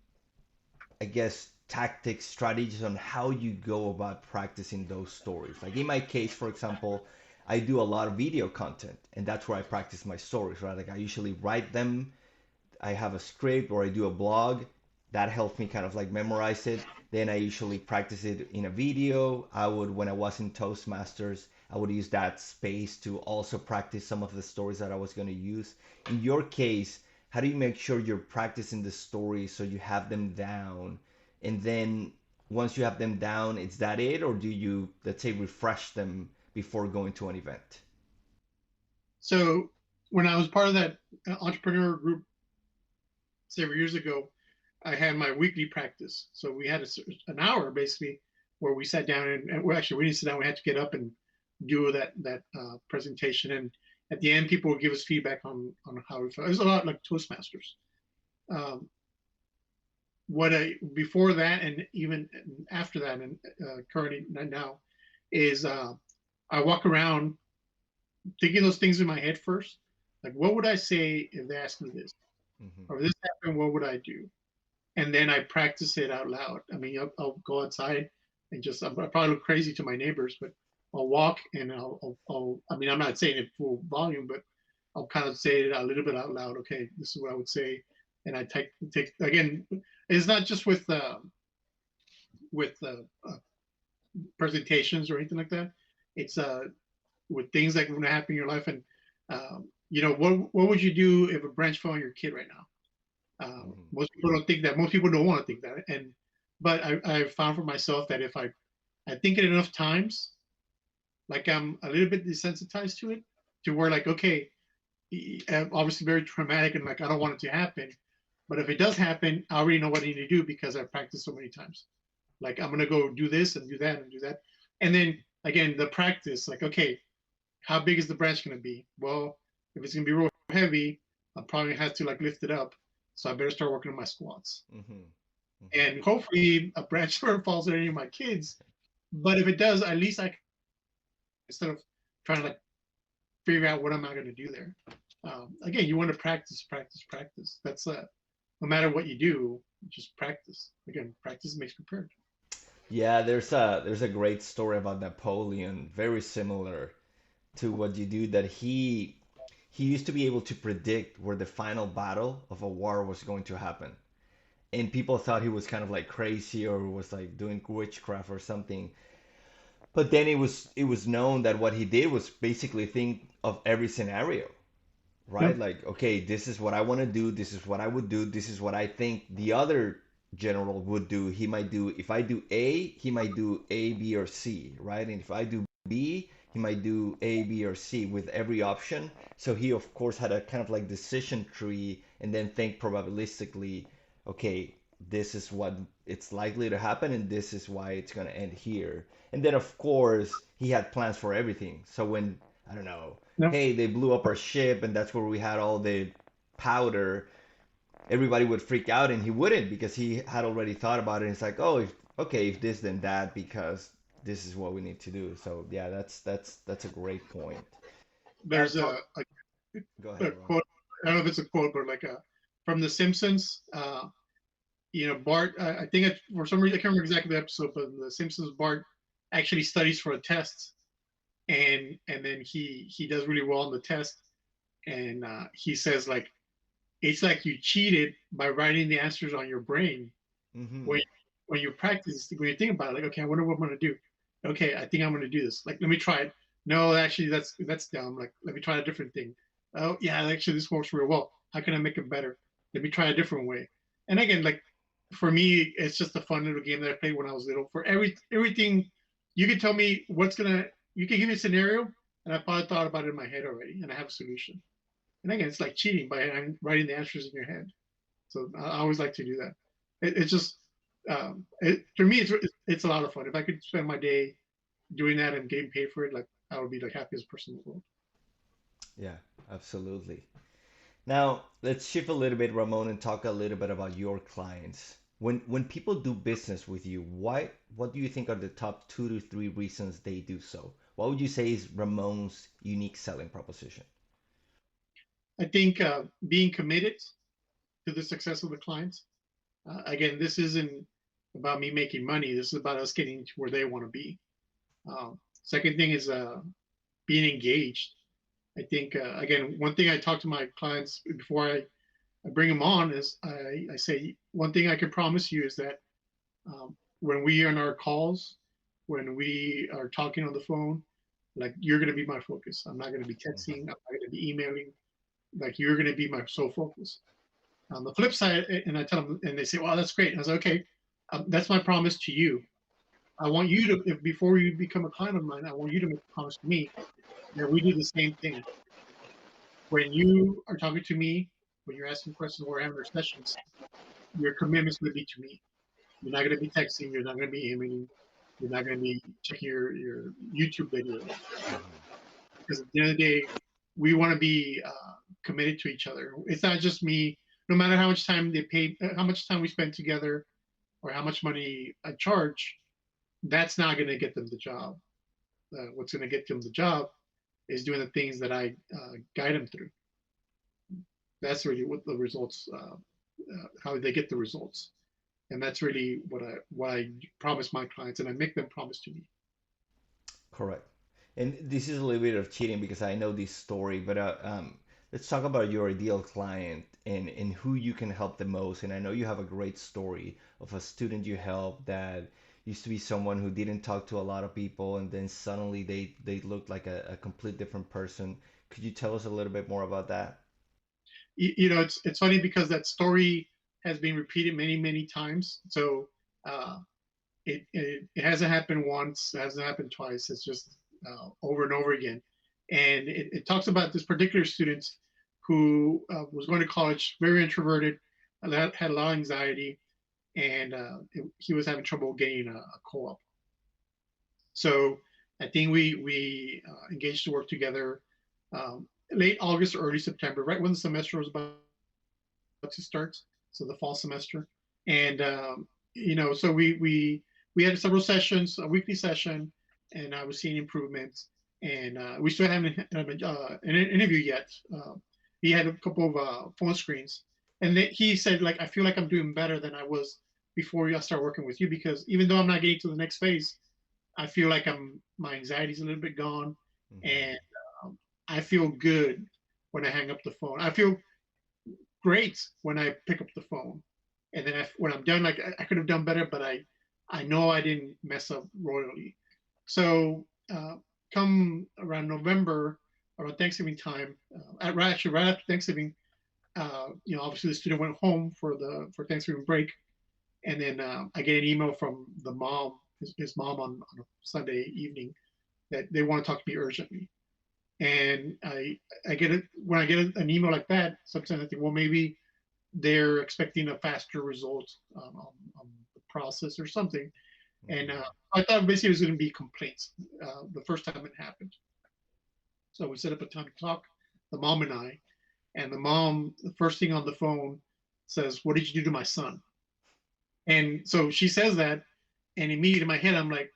I guess, tactics, strategies on how you go about practicing those stories? Like in my case, for example, I do a lot of video content, and that's where I practice my stories, right? Like I usually write them, I have a script, or I do a blog. That helps me kind of like memorize it. Then I usually practice it in a video. When I was in Toastmasters, I would use that space to also practice some of the stories that I was going to use. In your case, how do you make sure you're practicing the stories so you have them down? And then once you have them down, is that it? Or do you, let's say, refresh them before going to an event? so when I was part of that entrepreneur group several years ago, I had my weekly practice. So we had an hour basically where we sat down and well, actually we didn't sit down. We had to get up and do that presentation. And at the end, people would give us feedback on how we felt. It was a lot like Toastmasters. Um, what I before that and even after that and currently now is I walk around thinking those things in my head first. Like, what would I say if they asked me this? Hmm. Or if this happened, what would I do? And then I practice it out loud. I mean, I'll go outside and I'll probably look crazy to my neighbors, but I'll walk and I mean, I'm not saying it full volume, but I'll kind of say it a little bit out loud. Okay, this is what I would say. And I take again, it's not just with presentations or anything like that. It's with things that are going to happen in your life. And, what would you do if a branch fell on your kid right now? Hmm. Most people don't think that. Most people don't want to think that. But I found for myself that if I think it enough times, like I'm a little bit desensitized to it, to where like, okay, obviously very traumatic and like I don't want it to happen. But if it does happen, I already know what I need to do because I've practiced so many times. Like I'm gonna go do this and do that and do that. And then again, the practice, like, okay, how big is the branch gonna be? Well, if it's gonna be real heavy, I'll probably have to like lift it up. So I better start working on my squats. Hmm. Hmm. And hopefully a branch never falls on any of my kids. But if it does, at least I can, instead of trying to like figure out what am I going to do there. Again, you want to practice, practice, practice. That's no matter what you do, just practice. Again, practice makes prepared. Yeah, there's a great story about Napoleon, very similar to what you do, that he used to be able to predict where the final battle of a war was going to happen. And people thought he was kind of like crazy or was like doing witchcraft or something. But then it was known that what he did was basically think of every scenario, right? Yep. Like, okay, this is what I want to do, this is what I would do, this is what I think the other general would do. He might do, if I do A, he might do A, B, or C, right? And if I do B, he might do A, B, or C with every option. So he, of course, had a kind of like decision tree and then think probabilistically, okay, this is what it's likely to happen and this is why it's going to end here. And then, of course, he had plans for everything. So when, I don't know, Yep. hey, they blew up our ship and that's where we had all the powder, everybody would freak out and he wouldn't because he had already thought about it. And it's like, oh, if, okay, if this then that because this is what we need to do. So yeah, that's a great point. Now There's talk. Go a ahead, Ron. quote. I don't know if it's a quote, but like from The Simpsons. Bart. I think for some reason I can't remember exactly the episode, but in The Simpsons, Bart actually studies for a test, and then he does really well on the test, and he says like it's like you cheated by writing the answers on your brain Mm-hmm. when when you practice, when you think about it, like, okay, I wonder what I'm gonna do. Okay, I think I'm gonna do this. Like, let me try it. No, actually, that's dumb. Like, let me try a different thing. Oh, yeah, actually, this works real well. How can I make it better? Let me try a different way. And again, like for me, it's just a fun little game that I played when I was little. For everything, you can tell me what's gonna. You can give me a scenario, and I probably thought about it in my head already, and I have a solution. And again, it's like cheating by writing the answers in your head. So I always like to do that. It's just for me, it's a lot of fun. If I could spend my day doing that and getting paid for it, like I would be the happiest person in the world. Yeah, absolutely. Now let's shift a little bit, Ramon, and talk a little bit about your clients. When people do business with you, what do you think are the top 2 to 3 reasons they do so? What would you say is Ramon's unique selling proposition? I think being committed to the success of the clients. Again, this isn't about me making money. This is about us getting to where they want to be. Second thing is being engaged. I think again, one thing I talk to my clients before I bring them on is I say one thing I can promise you is that when we are on our calls, when we are talking on the phone, like you're going to be my focus. I'm not going to be texting. I'm not going to be emailing. Like you're going to be my sole focus. On the flip side, and I tell them, and they say, "Well, that's great." And I was like, "Okay, that's my promise to you. I want you to, if before you become a client of mine, I want you to make a promise to me that we do the same thing. When you are talking to me, when you're asking questions, or having our sessions, your commitment's going to be to me. You're not going to be texting. You're not going to be emailing. You're not going to be checking your YouTube videos because at the end of the day, we want to be committed to each other. It's not just me. No matter how much time they pay, how much time we spend together, or how much money I charge, that's not going to get them the job. What's going to get them the job is doing the things that I guide them through. That's really what the results, how they get the results, and that's really what I promise my clients, and I make them promise to me. Correct. And this is a little bit of cheating because I know this story, but let's talk about your ideal client and who you can help the most. And I know you have a great story of a student you helped that used to be someone who didn't talk to a lot of people, and then suddenly they looked like a complete different person. Could you tell us a little bit more about that? It's funny because that story has been repeated many times. So uh, it hasn't happened once, it hasn't happened twice. It's just over and over again. And it talks about this particular student who was going to college, very introverted, had a lot of anxiety, and he was having trouble getting a co-op. So I think we engaged to work together late August or early September, right when the semester was about to start, so the fall semester. And so we had several sessions, a weekly session, and I was seeing improvements. And we still haven't had an interview yet. He had a couple of phone screens, and he said, like, I feel like I'm doing better than I was before I start working with you, because even though I'm not getting to the next phase, I feel like my anxiety's a little bit gone, Hmm. and I feel good when I hang up the phone. I feel great when I pick up the phone, and then when I'm done, like I could have done better, but I know I didn't mess up royally. So come around November, around Thanksgiving time, actually right after Thanksgiving, obviously the student went home for Thanksgiving break, and then I get an email from the mom, his mom on a Sunday evening that they want to talk to me urgently. And I get it when I get an email like that. Sometimes I think, well, maybe they're expecting a faster result on the process or something. And I thought basically it was going to be complaints the first time it happened. So we set up a time to talk, the mom and the mom, the first thing on the phone says, "What did you do to my son?" And so she says that, and immediately in my head, I'm like,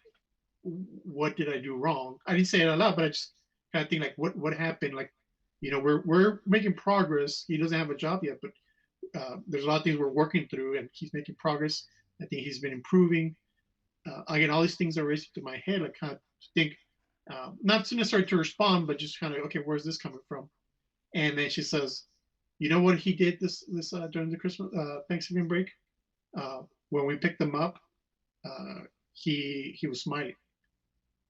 "What did I do wrong?" I didn't say it out loud, but I just kind of think like, "What happened?" Like, we're making progress. He doesn't have a job yet, but there's a lot of things we're working through, and he's making progress. I think he's been improving. Again, all these things are racing through my head. I kind of think, not necessarily to respond, but just kind of, okay, where's this coming from? And then she says, "You know what he did this during the Christmas Thanksgiving break? When we picked him up, uh, he was smiling.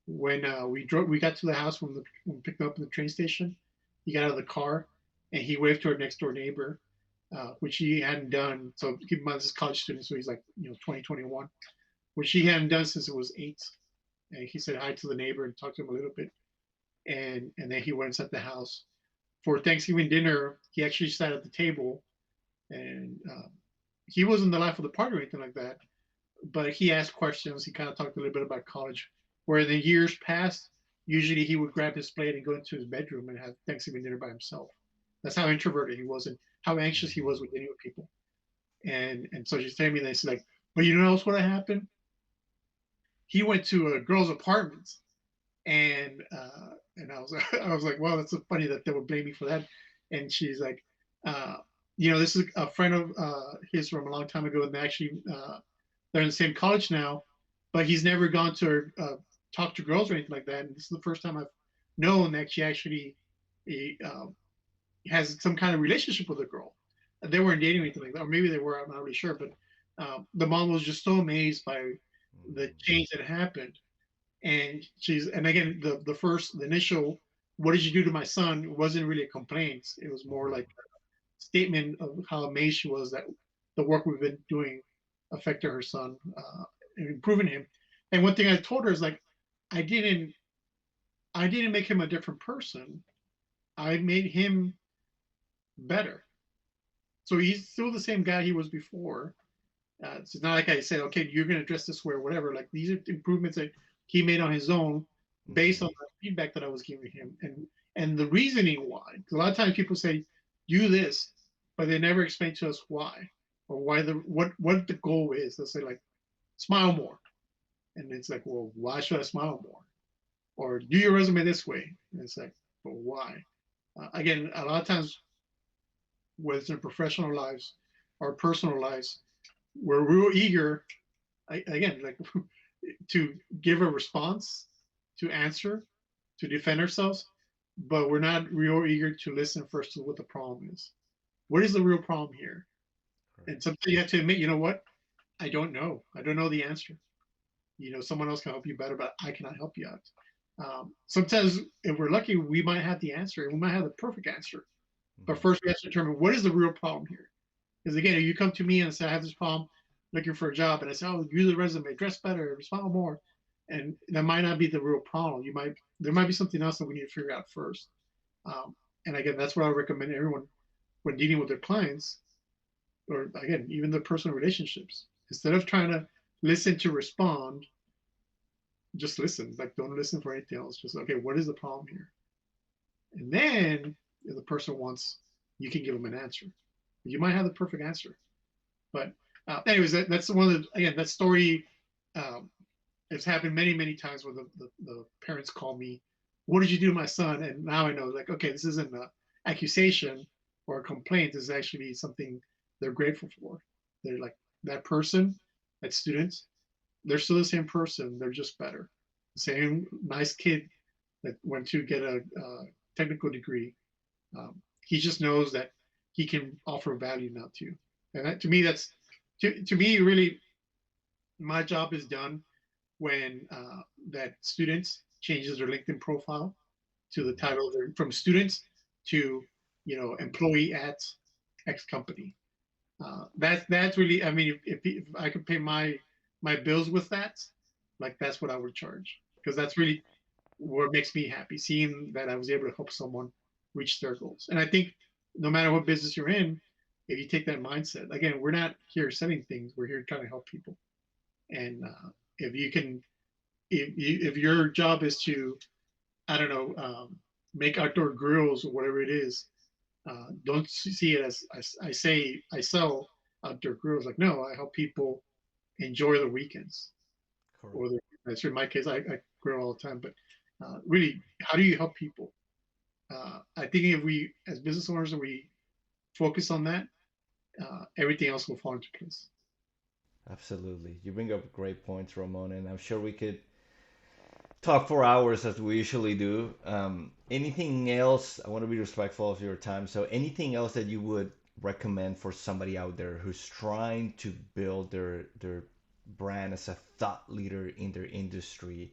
When we got to the house when we picked him up in the train station, he got out of the car and he waved to our next door neighbor, which he hadn't done. So keep in mind, this is a college student, so he's like 2021, which he hadn't done since it was 8. And he said hi to the neighbor and talked to him a little bit, and then he went inside the house for Thanksgiving dinner. He actually sat at the table, and he wasn't the life of the party or anything like that. But he asked questions. He kind of talked a little bit about college, where the years past, usually he would grab his plate and go into his bedroom and have Thanksgiving dinner by himself. That's how introverted he was and how anxious he was with dealing with people. And so she's telling me this, like, but you know what happened? He went to a girl's apartment, and I was like, well, that's so funny that they would blame me for that. And she's like, uh, this is a friend of his from a long time ago, and actually they're in the same college now, but he's never gone to talk to girls or anything like that. And this is the first time I've known that she actually he, has some kind of relationship with a girl. They weren't dating or anything like that, or maybe they were. I'm not really sure. But the mom was just so amazed by the change that happened. And again, the initial, "What did you do to my son?" wasn't really a complaint. It was more like a statement of how amazed she was that the work we've been doing affected her son and improving him. And one thing I told her is like, I didn't make him a different person. I made him better. So he's still the same guy he was before. It's not like I said, okay, you're going to dress this way or whatever. Like, these are improvements that he made on his own based on the feedback that I was giving him and the reasoning why. Because a lot of times people say, do this, but they never explain to us why or why what the goal is. They'll say like, smile more. And it's like, well, why should I smile more? Or do your resume this way. And it's like, but why? Again, a lot of times, whether it's in professional lives or personal lives, we're real eager, again, like to give a response, to answer, to defend ourselves, but we're not real eager to listen first to what the problem is. What is the real problem here? And sometimes you have to admit, you know what? I don't know. I don't know the answer. Someone else can help you better, but I cannot help you out. Sometimes, if we're lucky, we might have the answer, and we might have the perfect answer. But first, we have to determine what is the real problem here. Because again, if you come to me and say, I have this problem looking for a job, and I say, oh, use the resume, dress better, smile more, and that might not be the real problem. There might be something else that we need to figure out first. And again, that's what I recommend everyone when dealing with their clients, or again, even their personal relationships. Instead of trying to listen to respond, just listen. Like, don't listen for anything else. Just, okay, what is the problem here? And then if the person wants, you can give them an answer. You might have the perfect answer. But anyways, that's one of again, that story has happened many, many times where the parents call me, what did you do to my son? And now I know, like, okay, this isn't an accusation or a complaint. This is actually something they're grateful for. They're like, that person, that student, they're still the same person. They're just better. The same nice kid that went to get a technical degree. he just knows that he can offer value now too. And that, to me, that's to me really my job is done when that students changes their LinkedIn profile to the Mhm. title from students to employee at X company. That's really, I mean, if I could pay my bills with that, like that's what I would charge, because that's really what makes me happy, seeing that I was able to help someone reach their goals. And I think no matter what business you're in, if you take that mindset, again, we're not here selling things, we're here trying to help people. And if you can, if your job is to, I don't know, make outdoor grills or whatever it is, don't see it as I say I sell outdoor grills. Like, no, I help people enjoy their weekends. Correct. Or that's in my case, I grill all the time. But really, how do you help people? I think if we, as business owners, if we focus on that, everything else will fall into place. Absolutely. You bring up great points, Ramon, and I'm sure we could talk for hours as we usually do. Anything else? I want to be respectful of your time. So, anything else that you would recommend for somebody out there who's trying to build their brand as a thought leader in their industry?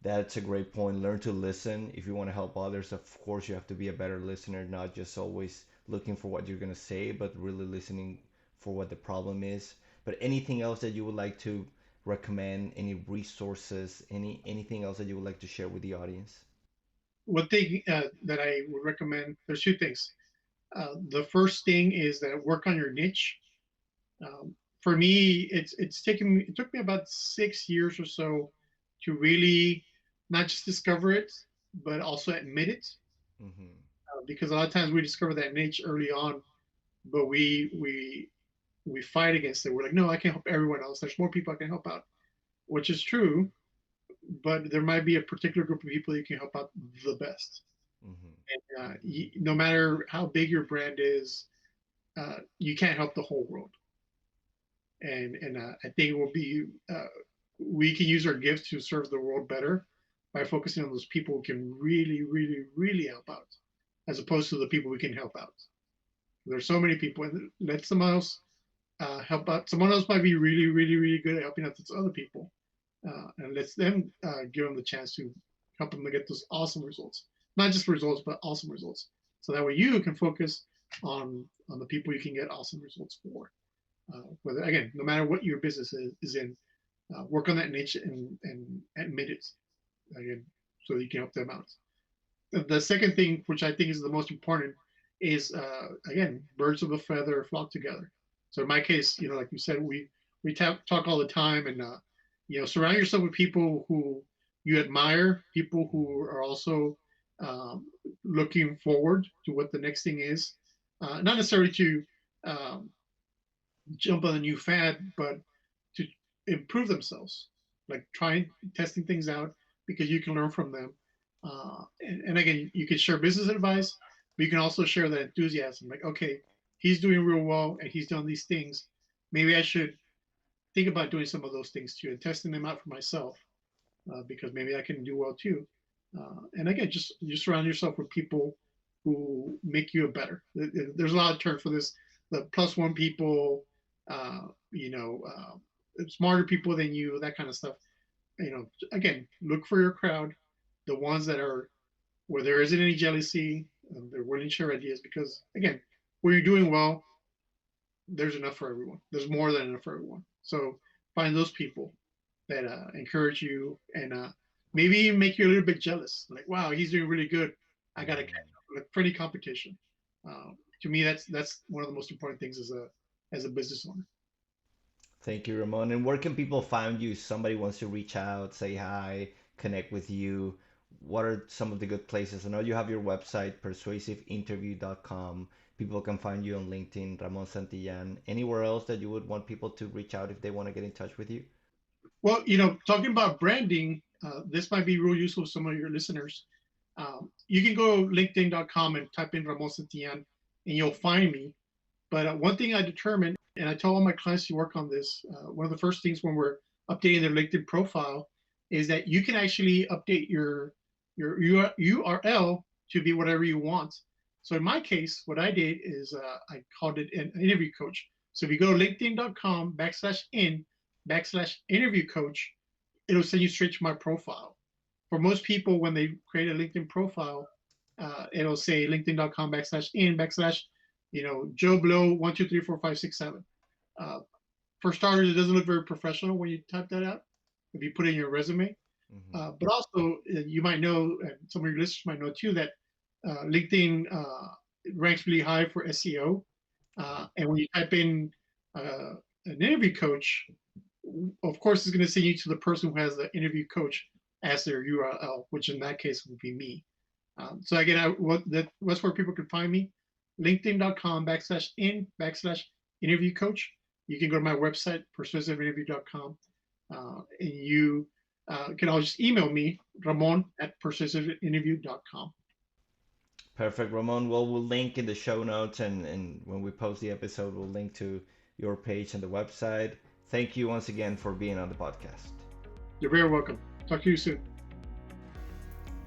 That's a great point. Learn to listen. If you want to help others, of course, you have to be a better listener, not just always looking for what you're going to say, but really listening for what the problem is. But anything else that you would like to recommend, any resources, anything else that you would like to share with the audience? One thing that I would recommend, there's two things. The first thing is that work on your niche. For me, it took me about 6 years or so to really not just discover it, but also admit it. Hmm. Because a lot of times we discover that niche early on, but we fight against it. We're like, no, I can help everyone else. There's more people I can help out, which is true, but there might be a particular group of people you can help out the best. Hmm. And no matter how big your brand is, you can't help the whole world. And I think it will be we can use our gifts to serve the world better by focusing on those people who can really, really, really help out, as opposed to the people we can help out. There's so many people, and let someone else help out. Someone else might be really, really, really good at helping out those other people, and let them give them the chance to help them to get those awesome results. Not just results, but awesome results. So that way you can focus on the people you can get awesome results for. Whether again, no matter what your business is in, work on that niche and admit it again, so you can help them out. The second thing, which I think is the most important, is again, birds of a feather flock together. So in my case, like you said, we talk all the time, and surround yourself with people who you admire, people who are also um, looking forward to what the next thing is, not necessarily to um, jump on a new fad, but to improve themselves, like trying testing things out because you can learn from them. And again, you can share business advice, but you can also share that enthusiasm. Like, okay, he's doing real well and he's done these things. Maybe I should think about doing some of those things too and testing them out for myself because maybe I can do well too. And again, just surround yourself with people who make you a better. There's a lot of terms for this. The plus one people, uh, you know, smarter people than you, that kind of stuff. Again, look for your crowd, the ones that are where there isn't any jealousy, they're willing to share ideas. Because again, where you're doing well, there's enough for everyone. There's more than enough for everyone. So find those people that encourage you and maybe even make you a little bit jealous. Like, wow, he's doing really good. I got to catch Hmm. up. Like friendly competition. To me, that's one of the most important things as a business owner. Thank you, Ramon. And where can people find you? If somebody wants to reach out, say hi, connect with you. What are some of the good places? I know you have your website, persuasiveinterview.com. People can find you on LinkedIn, Ramon Santillan. Anywhere else that you would want people to reach out if they want to get in touch with you? Well, talking about branding, this might be real useful to some of your listeners. You can go to linkedin.com and type in Ramon Santillan, and you'll find me. But one thing I determined, and I tell all my clients to work on this, one of the first things when we're updating their LinkedIn profile is that you can actually update your URL to be whatever you want. So in my case, what I did is I called it an interview coach. So if you go to linkedin.com/in/interview coach, it'll send you straight to my profile. For most people, when they create a LinkedIn profile, it'll say linkedin.com/in/Joe Blow 1234567. For starters, it doesn't look very professional when you type that out if you put in your resume. But also, you might know, and some of your listeners might know too, that LinkedIn ranks really high for SEO. And when you type in an interview coach, of course, it's going to send you to the person who has the interview coach as their URL, which in that case would be me. So again, that's where people can find me. LinkedIn.com/in/interview coach. You can go to my website, persuasiveinterview.com, and you can always just email me, Ramon@persuasiveinterview.com. Perfect, Ramon. Well, we'll link in the show notes, and when we post the episode, we'll link to your page and the website. Thank you once again for being on the podcast. You're very welcome. Talk to you soon.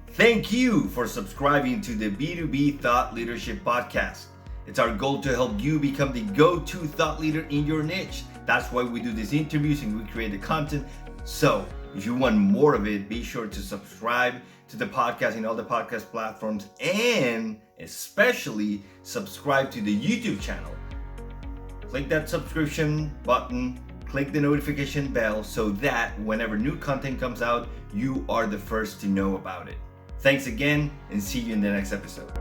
Thank you for subscribing to the B2B Thought Leadership Podcast. It's our goal to help you become the go-to thought leader in your niche. That's why we do these interviews and we create the content. So if you want more of it, be sure to subscribe to the podcast in all the podcast platforms, and especially subscribe to the YouTube channel. Click that subscription button, click the notification bell so that whenever new content comes out, you are the first to know about it. Thanks again, and see you in the next episode.